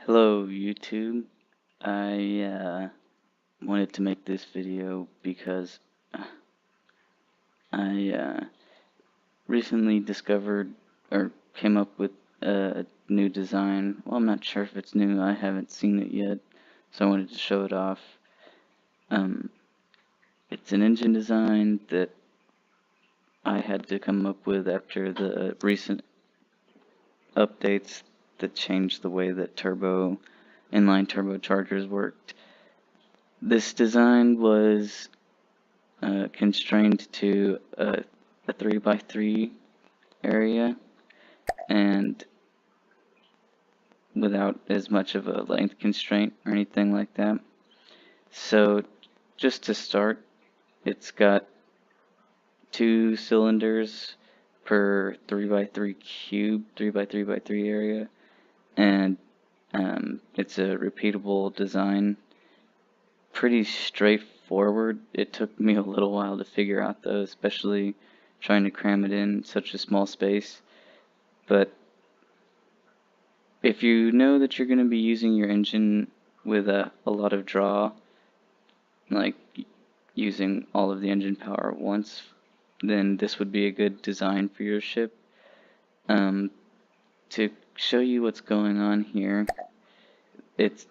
Hello YouTube. I wanted to make this video because I recently discovered or came up with a new design. Well, I'm not sure if it's new. I haven't seen it yet, so I wanted to show it off. It's an engine design that I had to come up with after the recent updates that changed the way that inline turbochargers worked. This design was constrained to a 3x3 area and without as much of a length constraint or anything like that. So just to start, it's got 2 cylinders per 3x3 cube, 3x3x3 area, and it's a repeatable design. Pretty straightforward. It took me a little while to figure out though, especially trying to cram it in such a small space. But if you know that you're going to be using your engine with a lot of draw, like using all of the engine power at once, then this would be a good design for your ship. To show you what's going on here, it's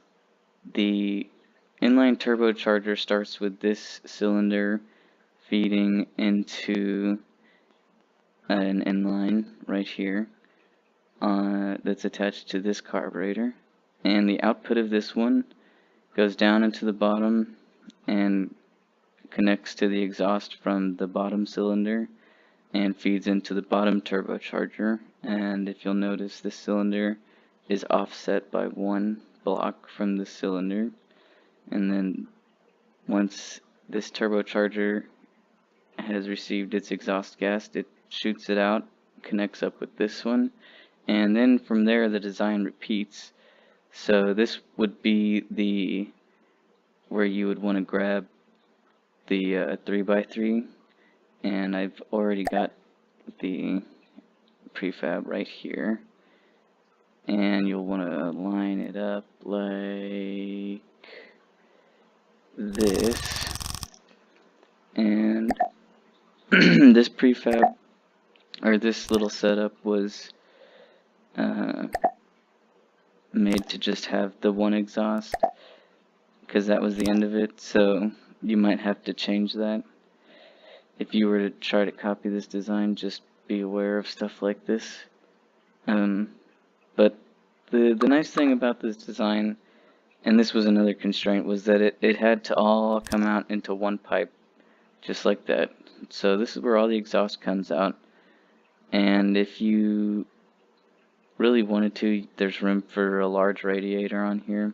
the inline turbocharger starts with this cylinder feeding into an inline right here that's attached to this carburetor, and the output of this one goes down into the bottom and connects to the exhaust from the bottom cylinder and feeds into the bottom turbocharger. And if you'll notice, this cylinder is offset by 1 block from the cylinder, and then once this turbocharger has received its exhaust gas, it shoots it out, connects up with this one, and then from there the design repeats. So this would be where you would want to grab the 3x3, and I've already got the prefab right here, and you'll want to line it up like this, and this prefab, or this little setup, was made to just have the one exhaust, because that was the end of it. So you might have to change that if you were to try to copy this design. Just be aware of stuff like this. But the nice thing about this design, and this was another constraint, was that it had to all come out into one pipe, just like that. So this is where all the exhaust comes out, and if you really wanted to, there's room for a large radiator on here,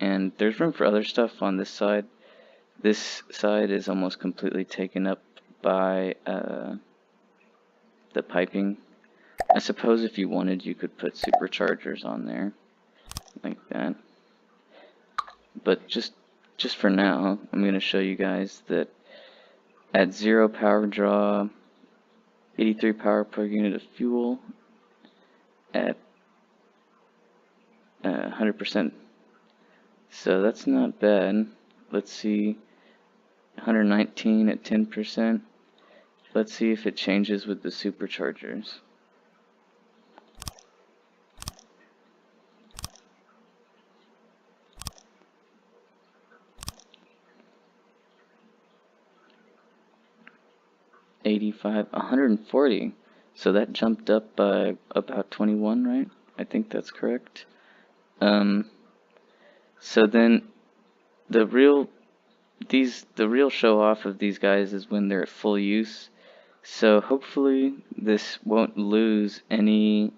and there's room for other stuff on this side. This side is almost completely taken up by the piping. I suppose if you wanted, you could put superchargers on there like that, but just for now, I'm going to show you guys that at 0 power draw, 83 power per unit of fuel at 100%. So that's not bad. Let's see, 119 at 10%. Let's see if it changes with the superchargers. $85, 140. So that jumped up by about 21, right? I think that's correct. So then the real show off of these guys is when they're at full use. So hopefully this won't lose any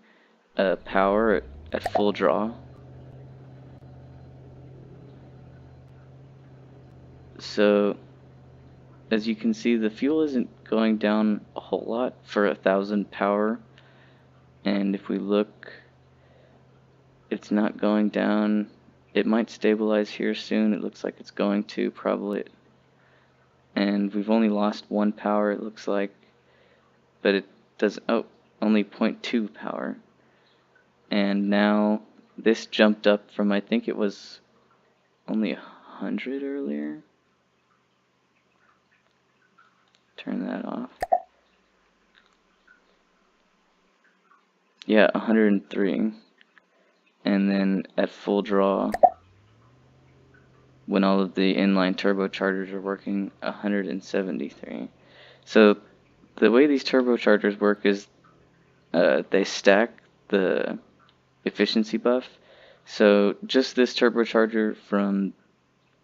power at full draw. So as you can see, the fuel isn't going down a whole lot for 1,000 power, and if we look, it's not going down. It might stabilize here soon. It looks like it's going to, probably. And we've only lost 1 power, it looks like, but it does, oh, only 0.2 power. And now this jumped up from, I think it was only 100 earlier. Turn that off. Yeah, 103. And then at full draw, when all of the inline turbochargers are working, 173. So the way these turbochargers work is they stack the efficiency buff. So just this turbocharger from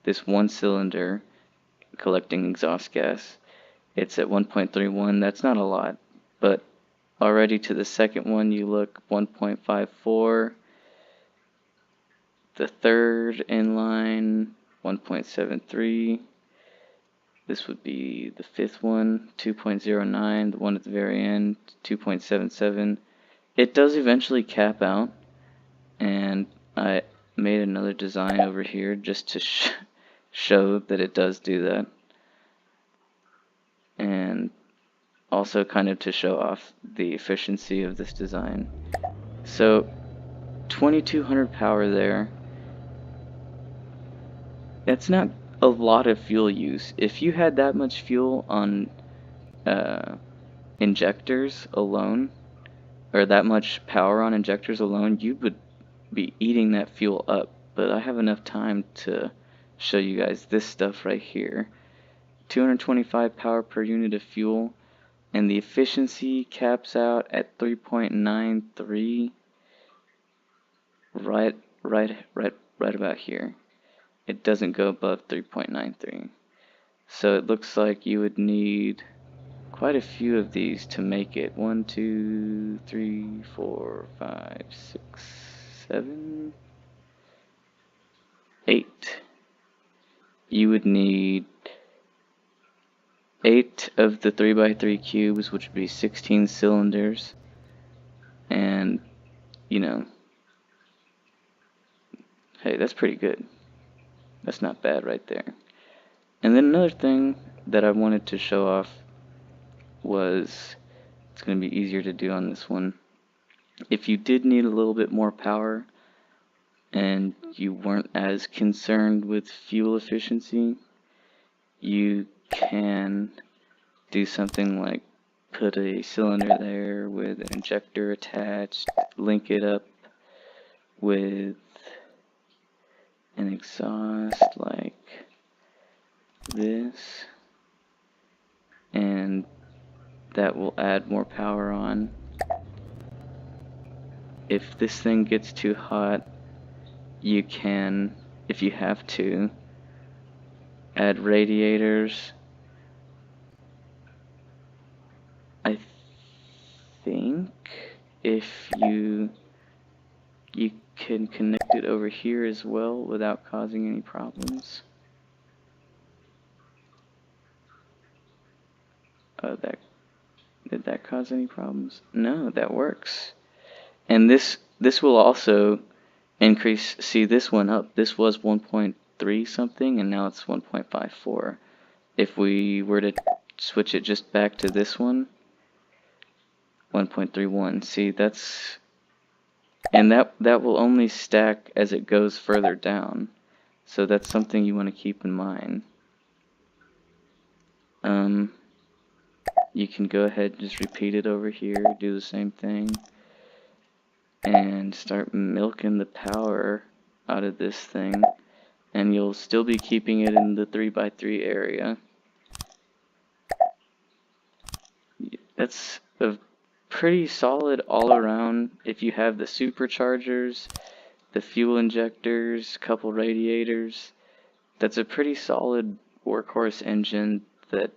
this one cylinder collecting exhaust gas, it's at 1.31. That's not a lot, but already to the second one you look, 1.54. The third inline, 1.73. This would be the fifth one, 2.09. The one at the very end, 2.77. It does eventually cap out, and I made another design over here just to show that it does do that, and also kind of to show off the efficiency of this design. So 2200 power there. That's not a lot of fuel use. If you had that much fuel on injectors alone, or that much power on injectors alone, you would be eating that fuel up. But I have enough time to show you guys this stuff right here. 225 power per unit of fuel, and the efficiency caps out at 3.93, right about here. It doesn't go above 3.93. So it looks like you would need quite a few of these to make it. 1, 2, 3, 4, 5, 6, 7, 8. You would need 8 of the 3x3 cubes, which would be 16 cylinders. And, you know, hey, that's pretty good. That's not bad right there. And then another thing that I wanted to show off was, it's going to be easier to do on this one. If you did need a little bit more power and you weren't as concerned with fuel efficiency, you can do something like put a cylinder there with an injector attached, link it up with an exhaust like this, and that will add more power on. If this thing gets too hot, you can, if you have to, add radiators. I think if you can connect it over here as well without causing any problems. Did that cause any problems? No, that works. And this will also increase. See, this went up. This was 1.3 something, and now it's 1.54. If we were to switch it just back to this one, 1.31. See, that's, and that will only stack as it goes further down. So that's something you want to keep in mind. You can go ahead and just repeat it over here, do the same thing, and start milking the power out of this thing, and you'll still be keeping it in the 3x3 area. That's a pretty solid all around. If you have the superchargers, the fuel injectors, couple radiators, that's a pretty solid workhorse engine that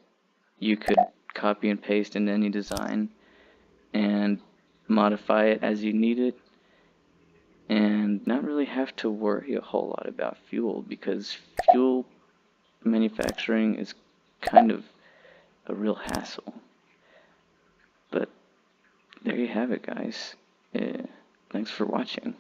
you could copy and paste into any design and modify it as you need it, and not really have to worry a whole lot about fuel, because fuel manufacturing is kind of a real hassle. But there you have it, guys. Thanks for watching.